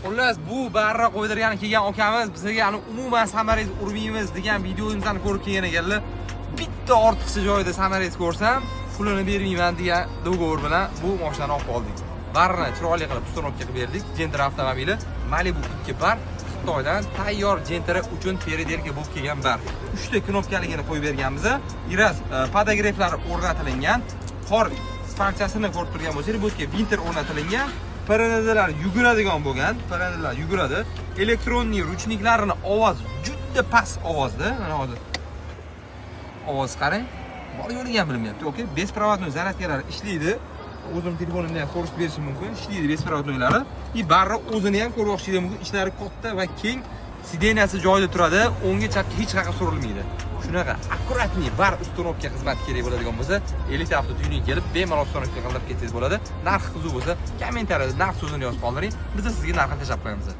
Xullas, bu barra qo'ydirgani kelgan akamiz bizga yani umuman samarangiz urmaymiz degan videomizni ko'rib kelgan ekanlar. Bitta ortiqcha joyida samarangiz ko'rsam, pulini bermayman degan dogovor bilan bu mashinani olib qoldik. Barni chiroyli qilib ustonovka qilib berdik. Gentra avtomobili Malibu 2 bar Xitoydan tayyor Gentra uchun peridelka bo'lib kelgan bar. 3 ta knopkaligini qo'yib berganmiz. Iras podogreflari o'rnatilgan. Qor stantsiyasini ko'rib turgan bo'lsangiz, bu yerga vinter o'rnatilgan. Parallellar yuguradigan bo'lgan, parallellar yuguradi. Elektronniy ruchniklarini ovoz juda past ovozda, mana hozir. Ovoz qarang. Bor yo'liga ham bilmayapti. Okey, bespirovodnoy zaryadkalar ishlaydi. O'zim telefonimdan ham ko'rsatib berishim mumkin. Ishlaydi bespirovodnoylari. Barra o'zini ham ko'rib o'xshaydi mumkin. Ishlari katta va keng, sideniyasi joyida turadi. O'ngga chapga hech qanaqa surilmaydi. Shunaqa akkuratniy bar ustonovka xizmati kerak bo'ladigan bo'lsa, Elite Auto Tuning kelib bemalol ustonovka qilib ketsangiz bo'ladi. Narxi qiziq bo'lsa, kommentariyada narx so'zini yozib qoldiring. Biz sizga narxini tashlab qo'yamiz.